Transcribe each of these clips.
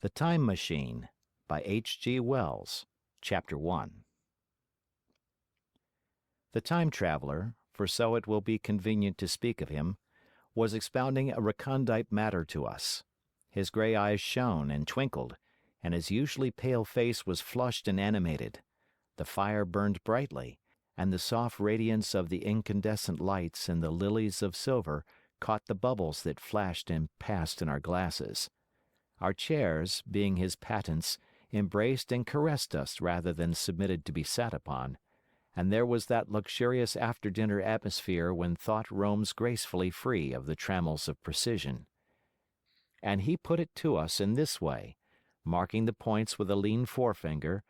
The Time Machine by H. G. Wells. Chapter 1. The time traveler, for so it will be convenient to speak of him, was expounding a recondite matter to us. His gray eyes shone and twinkled, and his usually pale face was flushed and animated. The fire burned brightly, and the soft radiance of the incandescent lights and the lilies of silver caught the bubbles that flashed and passed in our glasses. Our chairs, being his patents, embraced and caressed us rather than submitted to be sat upon, and there was that luxurious after-dinner atmosphere when thought roams gracefully free of the trammels of precision. And he put it to us in this way, marking the points with a lean forefinger,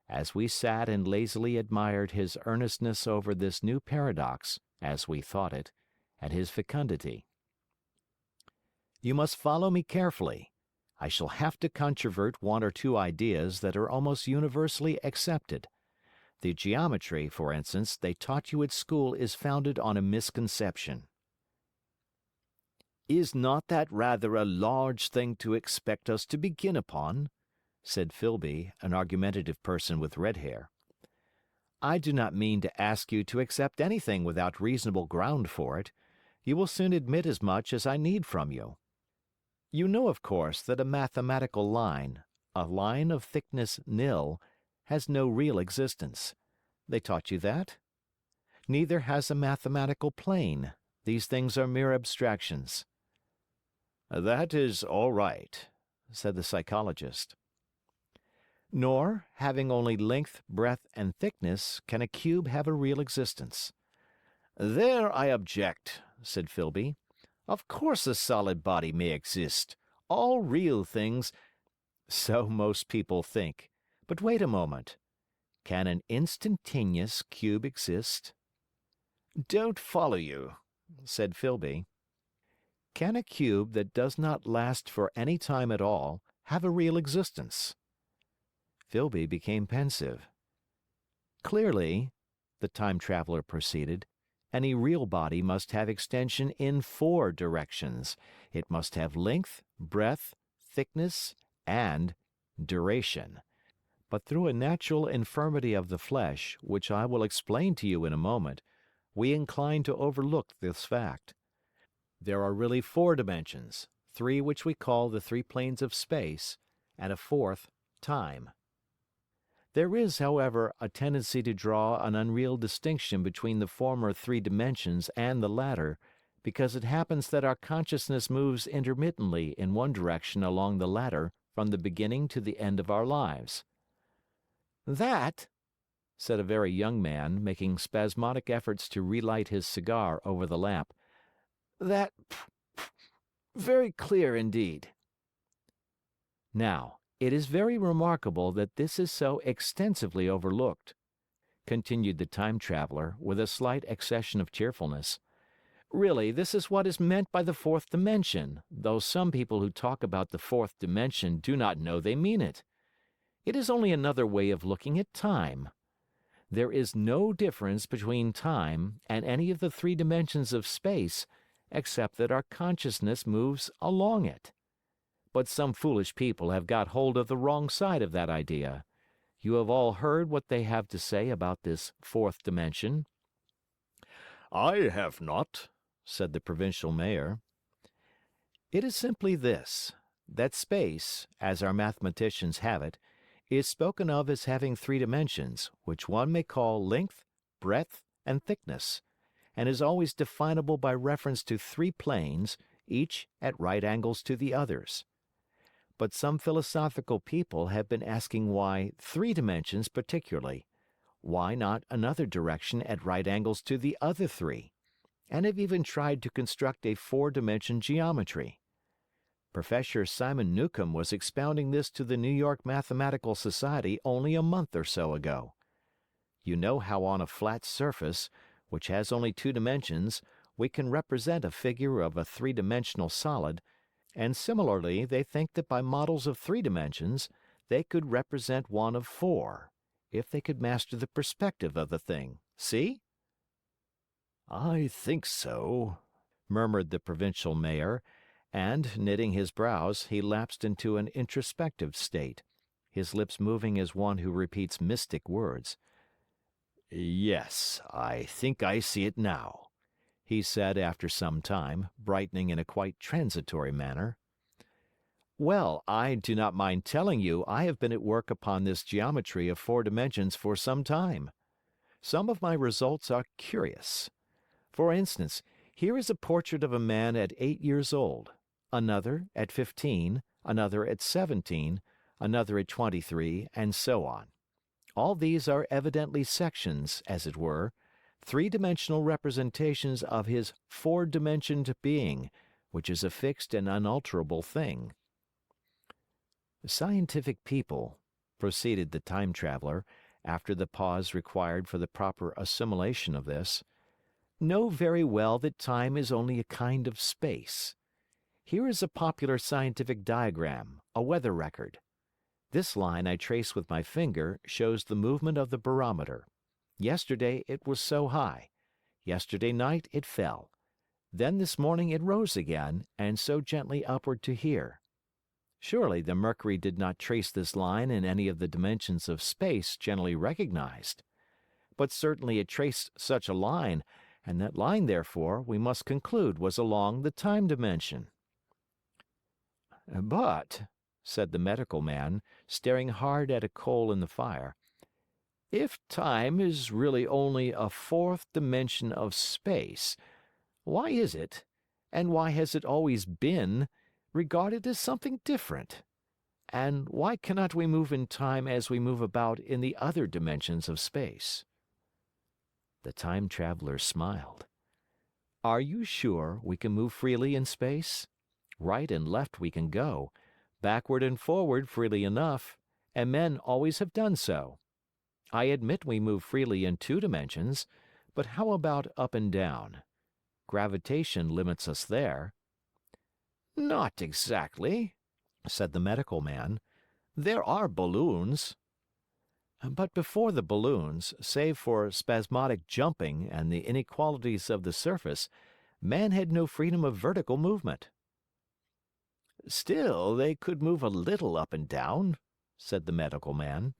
as we sat and lazily admired his earnestness over this new paradox, as we thought it, and his fecundity. You must follow me carefully. I shall have to controvert one or two ideas that are almost universally accepted. The geometry, for instance, they taught you at school is founded on a misconception. "Is not that rather a large thing to expect us to begin upon?" said Filby, an argumentative person with red hair. "I do not mean to ask you to accept anything without reasonable ground for it. You will soon admit as much as I need from you. You know, of course, that a mathematical line, a line of thickness nil, has no real existence. They taught you that? Neither has a mathematical plane. These things are mere abstractions." "That is all right," said the psychologist. "Nor, having only length, breadth, and thickness, can a cube have a real existence." "There I object," said Filby. "Of course a solid body may exist. All real things—" "So most people think. But wait a moment. Can an instantaneous cube exist?" "Don't follow you," said Filby. "Can a cube that does not last for any time at all have a real existence?" Filby became pensive. "Clearly," the time traveler proceeded, "any real body must have extension in 4 directions. It must have length, breadth, thickness, and duration. But through a natural infirmity of the flesh, which I will explain to you in a moment, we incline to overlook this fact. There are really 4 dimensions, 3 which we call the 3 planes of space, and a 4th, time. There is, however, a tendency to draw an unreal distinction between the former 3 dimensions and the latter, because it happens that our consciousness moves intermittently in one direction along the latter from the beginning to the end of our lives." "That," said a very young man, making spasmodic efforts to relight his cigar over the lamp, "very clear indeed." "Now, it is very remarkable that this is so extensively overlooked," continued the time traveler, with a slight accession of cheerfulness. "Really, this is what is meant by the 4th dimension, though some people who talk about the 4th dimension do not know they mean it. It is only another way of looking at time. There is no difference between time and any of the 3 dimensions of space, except that our consciousness moves along it. But some foolish people have got hold of the wrong side of that idea. You have all heard what they have to say about this 4th dimension?" "I have not," said the provincial mayor. "It is simply this, that space, as our mathematicians have it, is spoken of as having 3 dimensions, which one may call length, breadth, and thickness, and is always definable by reference to 3 planes, each at right angles to the others. But some philosophical people have been asking why 3 dimensions particularly, why not another direction at right angles to the other 3, and have even tried to construct a 4-dimension geometry. Professor Simon Newcomb was expounding this to the New York Mathematical Society only a month or so ago. You know how on a flat surface, which has only 2 dimensions, we can represent a figure of a 3-dimensional solid, and similarly they think that by models of 3 dimensions, they could represent one of 4, if they could master the perspective of the thing. See?" "I think so," murmured the provincial mayor, And, knitting his brows, he lapsed into an introspective state, his lips moving as one who repeats mystic words. "Yes, I think I see it now," he said after some time, brightening in a quite transitory manner. "Well, I do not mind telling you I have been at work upon this geometry of four dimensions for some time. Some of my results are curious. For instance, here is a portrait of a man at 8 years old, another at 15, another at 17, another at 23, and so on. All these are evidently sections, as it were, three-dimensional representations of his four-dimensioned being, which is a fixed and unalterable thing. Scientific people," proceeded the Time Traveller, after the pause required for the proper assimilation of this, "know very well that time is only a kind of space. Here is a popular scientific diagram, a weather record. This line I trace with my finger shows the movement of the barometer. Yesterday it was so high. Yesterday night it fell. Then this morning it rose again, and so gently upward to here. Surely the mercury did not trace this line in any of the dimensions of space generally recognized. But certainly it traced such a line, and that line, therefore, we must conclude was along the time dimension." "But," said the medical man, staring hard at a coal in the fire, "if time is really only a fourth dimension of space, why is it, and why has it always been, regarded as something different? And why cannot we move in time as we move about in the other dimensions of space?" The Time Traveller smiled. "Are you sure we can move freely in space? Right and left we can go, backward and forward freely enough, and men always have done so. I admit we move freely in two dimensions, but how about up and down? Gravitation limits us there." "Not exactly," said the medical man. "There are balloons." "But before the balloons, save for spasmodic jumping and the inequalities of the surface, man had no freedom of vertical movement." "Still, they could move a little up and down," said the medical man.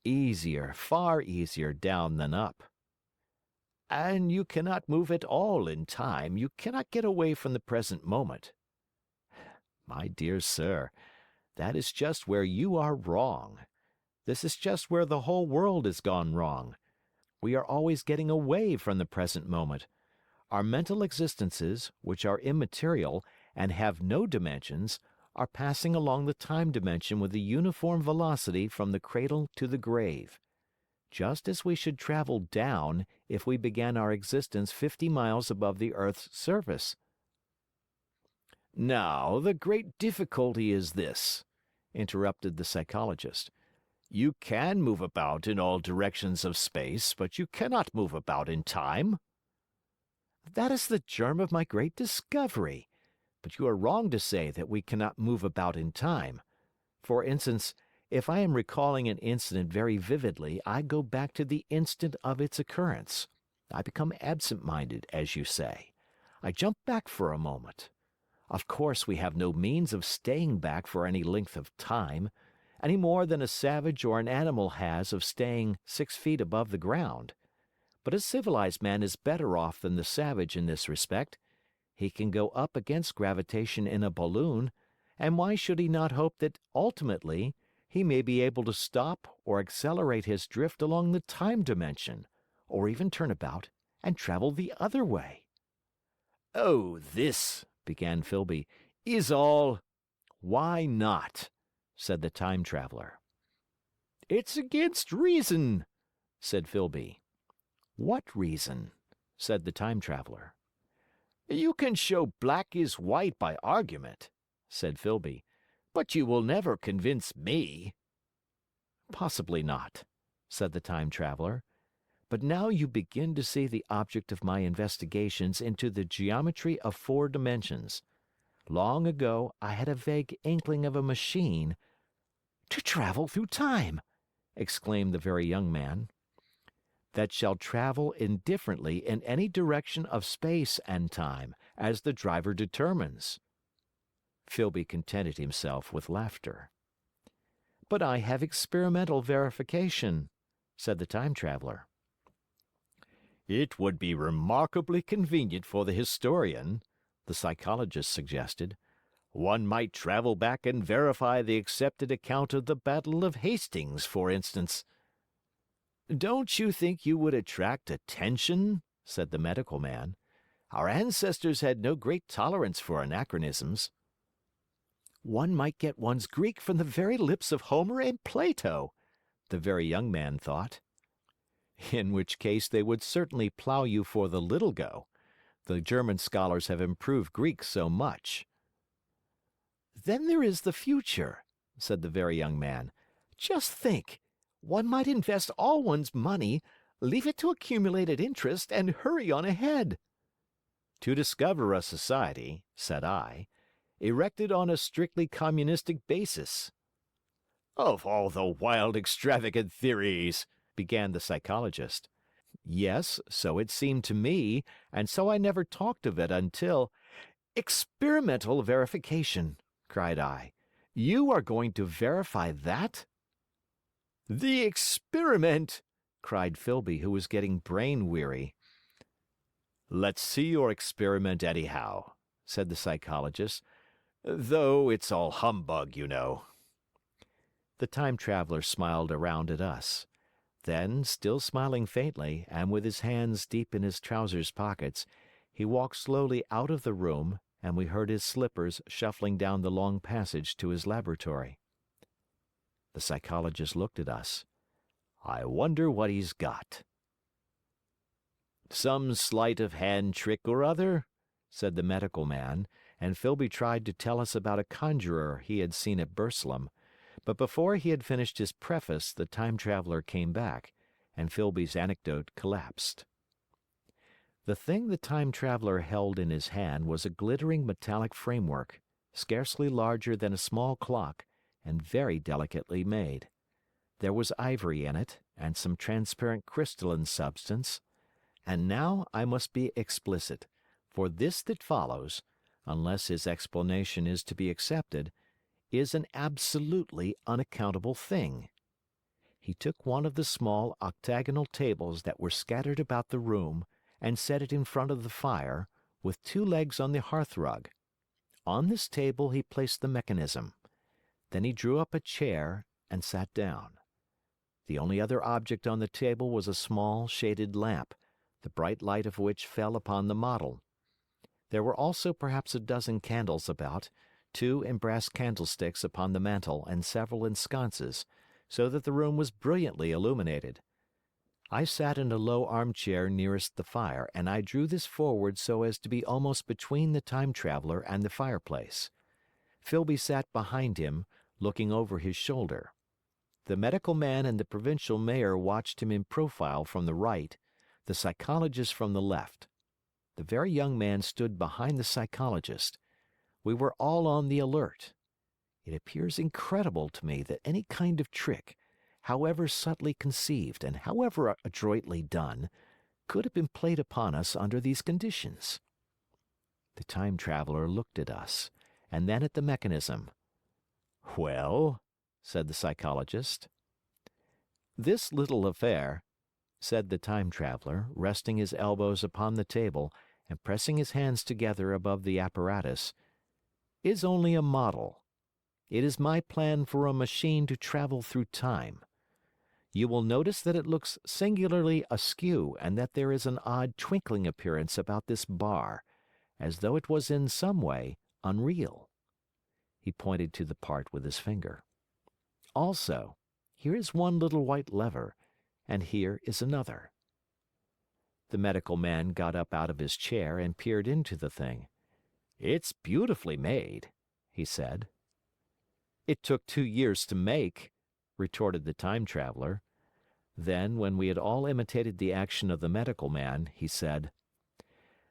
"Easier, far easier down than up." "And you cannot move at all in time, you cannot get away from the present moment." "My dear sir, that is just where you are wrong. This is just where the whole world has gone wrong. We are always getting away from the present moment. Our mental existences, which are immaterial and have no dimensions, are passing along the time dimension with a uniform velocity from the cradle to the grave. Just as we should travel down if we began our existence 50 miles above the earth's surface." "Now, the great difficulty is this," interrupted the Psychologist. "You can move about in all directions of space, but you cannot move about in time." "That is the germ of my great discovery. But you are wrong to say that we cannot move about in time. For instance, if I am recalling an incident very vividly, I go back to the instant of its occurrence. I become absent-minded, as you say. I jump back for a moment. Of course, we have no means of staying back for any length of time, any more than a savage or an animal has of staying 6 feet above the ground. But a civilized man is better off than the savage in this respect. He can go up against gravitation in a balloon, and why should he not hope that ultimately he may be able to stop or accelerate his drift along the time dimension, or even turn about and travel the other way?" "Oh, this," began Filby, "is all—" "Why not?" said the Time Traveller. "It's against reason," said Filby. "What reason?" said the Time Traveller. "You can show black is white by argument," said Filby, "but you will never convince me." "Possibly not," said the Time Traveller. "But now you begin to see the object of my investigations into the geometry of four dimensions. Long ago I had a vague inkling of a machine—" "To travel through time!" exclaimed the very young man. "That shall travel indifferently in any direction of space and time, as the driver determines." Filby contented himself with laughter. "But I have experimental verification," said the Time Traveler. "It would be remarkably convenient for the historian," the Psychologist suggested. "One might travel back and verify the accepted account of the Battle of Hastings, for instance." "Don't you think you would attract attention?" said the Medical Man. "Our ancestors had no great tolerance for anachronisms." "One might get one's Greek from the very lips of Homer and Plato," the Very Young Man thought. "In which case they would certainly plow you for the Little go. The German scholars have improved Greek so much." "Then there is the future," said the Very Young Man. "Just think! One might invest all one's money, leave it to accumulate at interest, and hurry on ahead." "To discover a society," said I, "erected on a strictly communistic basis." "Of all the wild, extravagant theories!" began the Psychologist. "Yes, so it seemed to me, and so I never talked of it until—" "Experimental verification!" cried I. "You are going to verify that?" "The experiment!" cried Filby, who was getting brain weary. "Let's see your experiment anyhow," said the Psychologist. "Though it's all humbug, you know." The Time Traveler smiled around at us. Then, still smiling faintly, and with his hands deep in his trousers pockets, he walked slowly out of the room, and we heard his slippers shuffling down the long passage to his laboratory. The Psychologist looked at us. "I wonder what he's got." "Some sleight of hand trick or other?" said the Medical Man, and Filby tried to tell us about a conjurer he had seen at Burslem, but before he had finished his preface the Time Traveler came back, and Filby's anecdote collapsed. The thing the Time Traveler held in his hand was a glittering metallic framework, scarcely larger than a small clock, and very delicately made. There was ivory in it, and some transparent crystalline substance. And now I must be explicit, for this that follows, unless his explanation is to be accepted, is an absolutely unaccountable thing. He took one of the small octagonal tables that were scattered about the room and set it in front of the fire, with two legs on the hearthrug. On this table he placed the mechanism. Then he drew up a chair and sat down. The only other object on the table was a small shaded lamp, the bright light of which fell upon the model. There were also perhaps a dozen candles about, two in brass candlesticks upon the mantel and several in sconces, so that the room was brilliantly illuminated. I sat in a low armchair nearest the fire, and I drew this forward so as to be almost between the Time Traveler and the fireplace. Filby sat behind him, looking over his shoulder. The Medical Man and the Provincial Mayor watched him in profile from the right, the Psychologist from the left. The Very Young Man stood behind the Psychologist. We were all on the alert. It appears incredible to me that any kind of trick, however subtly conceived and however adroitly done, could have been played upon us under these conditions. The Time Traveler looked at us, and then at the mechanism. "Well?" said the Psychologist. "This little affair," said the Time Traveler, resting his elbows upon the table and pressing his hands together above the apparatus, "is only a model. It is my plan for a machine to travel through time. You will notice that it looks singularly askew and that there is an odd twinkling appearance about this bar, as though it was in some way unreal." He pointed to the part with his finger. "Also, here is one little white lever, and here is another." The Medical Man got up out of his chair and peered into the thing. "It's beautifully made," he said. "It took 2 years to make," retorted the Time Traveler. Then, when we had all imitated the action of the Medical Man, he said,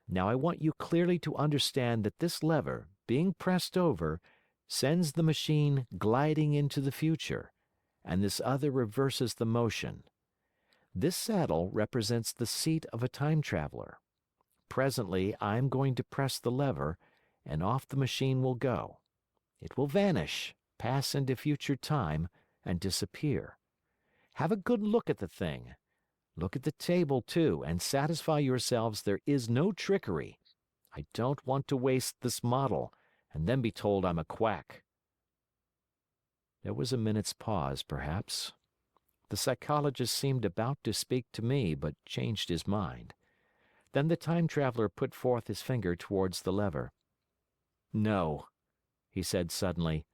"Now I want you clearly to understand that this lever, being pressed over, sends the machine gliding into the future, and this other reverses the motion. This saddle represents the seat of a time traveler. Presently I am going to press the lever, and off the machine will go. It will vanish, pass into future time, and disappear. Have a good look at the thing. Look at the table, too, and satisfy yourselves there is no trickery. I don't want to waste this model, and then be told I'm a quack." There was a minute's pause, perhaps. The Psychologist seemed about to speak to me, but changed his mind. Then the Time Traveler put forth his finger towards the lever. "No," he said suddenly,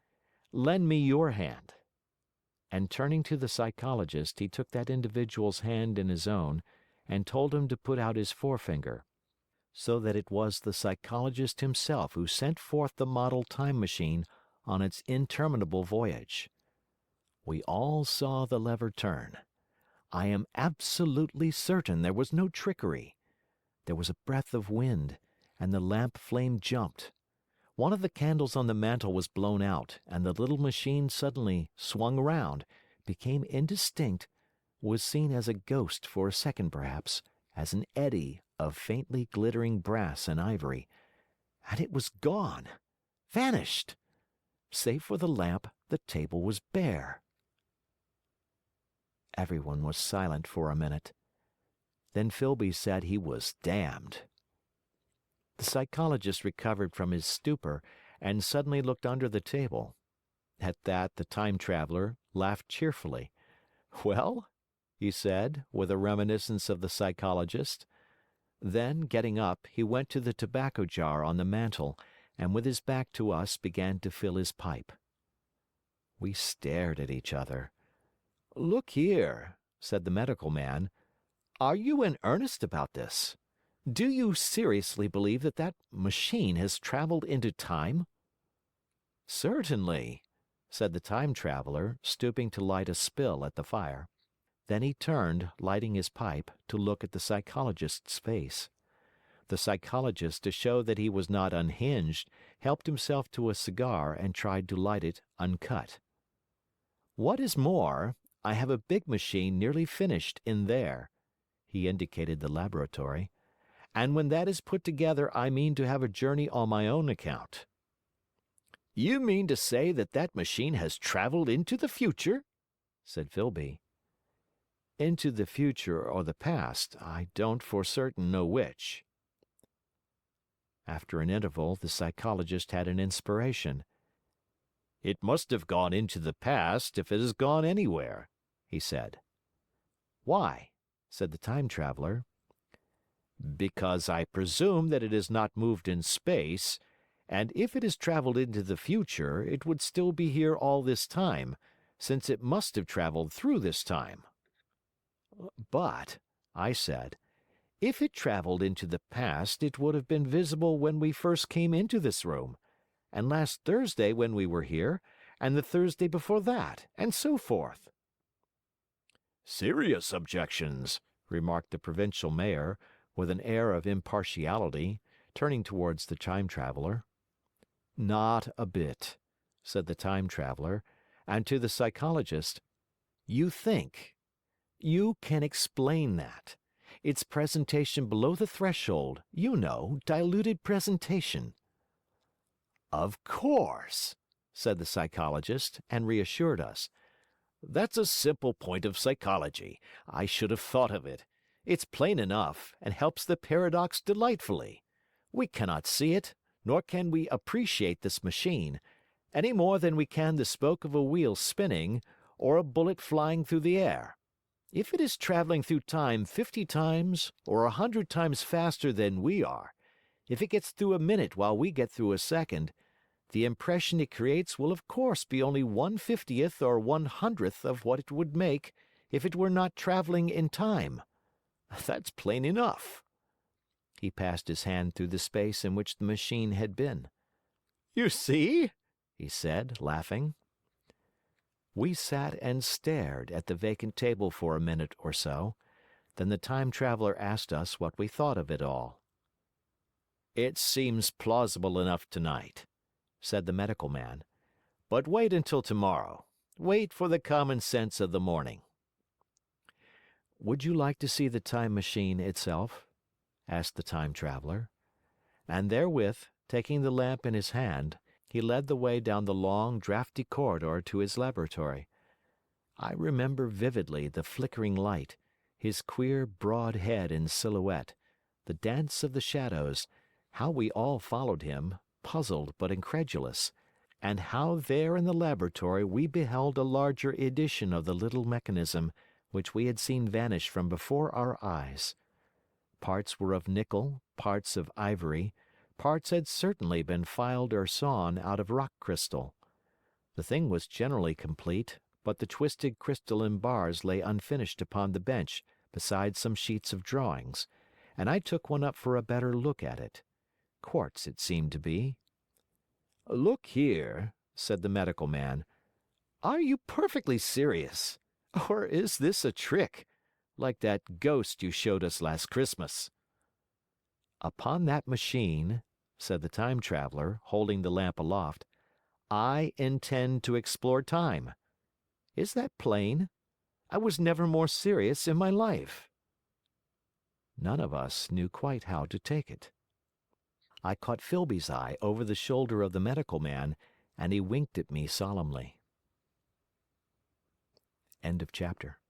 "lend me your hand." And turning to the Psychologist, he took that individual's hand in his own and told him to put out his forefinger, so that it was the Psychologist himself who sent forth the model Time Machine on its interminable voyage. We all saw the lever turn. I am absolutely certain there was no trickery. There was a breath of wind, and the lamp flame jumped. One of the candles on the mantel was blown out, and the little machine suddenly swung round, became indistinct, was seen as a ghost for a second perhaps, as an eddy of faintly glittering brass and ivory, and it was gone, vanished. Save for the lamp, the table was bare. Everyone was silent for a minute. Then Filby said he was damned. The Psychologist recovered from his stupor and suddenly looked under the table. At that, the Time Traveler laughed cheerfully. "Well?" he said, with a reminiscence of the Psychologist. Then, getting up, he went to the tobacco jar on the mantel and with his back to us began to fill his pipe. We stared at each other. "Look here," said the Medical Man, "are you in earnest about this? Do you seriously believe that that machine has traveled into time?" "Certainly," said the Time Traveler, stooping to light a spill at the fire. Then he turned, lighting his pipe, to look at the Psychologist's face. The Psychologist, to show that he was not unhinged, helped himself to a cigar and tried to light it uncut. "What is more, I have a big machine nearly finished in there." He indicated the laboratory. "And when that is put together I mean to have a journey on my own account." "You mean to say that that machine has traveled into the future?" said Filby. "Into the future or the past, I don't for certain know which." After an interval, the Psychologist had an inspiration. "It must have gone into the past if it has gone anywhere," he said. "Why?" said the Time Traveler. "Because I presume that it has not moved in space, and if it has traveled into the future, it would still be here all this time, since it must have traveled through this time." "But," I said, "if it traveled into the past, it would have been visible when we first came into this room, and last Thursday when we were here, and the Thursday before that, and so forth." "Serious objections," remarked the Provincial Mayor, with an air of impartiality, turning towards the Time Traveler. "Not a bit," said the Time Traveler, and to the Psychologist, "You think. You can explain that. It's presentation below the threshold, you know, diluted presentation." "Of course," said the Psychologist, and reassured us. "That's a simple point of psychology. I should have thought of it. It's plain enough, and helps the paradox delightfully. We cannot see it, nor can we appreciate this machine, any more than we can the spoke of a wheel spinning, or a bullet flying through the air. If it is traveling through time 50 times or 100 times faster than we are, if it gets through a minute while we get through a second, the impression it creates will of course be only 1/50th or 1/100th of what it would make if it were not traveling in time. That's plain enough." He passed his hand through the space in which the machine had been. "You see?" he said, laughing. We sat and stared at the vacant table for a minute or so. Then the Time Traveler asked us what we thought of it all. "It seems plausible enough tonight," said the Medical Man. "But wait until tomorrow. Wait for the common sense of the morning." "Would you like to see the Time Machine itself?" asked the Time Traveler. And therewith, taking the lamp in his hand, He led the way down the long, drafty corridor to his laboratory. I remember vividly the flickering light, his queer, broad head in silhouette, the dance of the shadows, how we all followed him, puzzled but incredulous, and how there in the laboratory we beheld a larger edition of the little mechanism which we had seen vanish from before our eyes. Parts were of nickel, parts of ivory, parts had certainly been filed or sawn out of rock crystal. The thing was generally complete, but the twisted crystalline bars lay unfinished upon the bench beside some sheets of drawings, and I took one up for a better look at it. Quartz it seemed to be. "Look here," said the medical man. "Are you perfectly serious? Or is this a trick, like that ghost you showed us last Christmas?" "Upon that machine," said the Time Traveller, holding the lamp aloft, "I intend to explore time. Is that plain? I was never more serious in my life." None of us knew quite how to take it. I caught Filby's eye over the shoulder of the medical man, and he winked at me solemnly. End of chapter.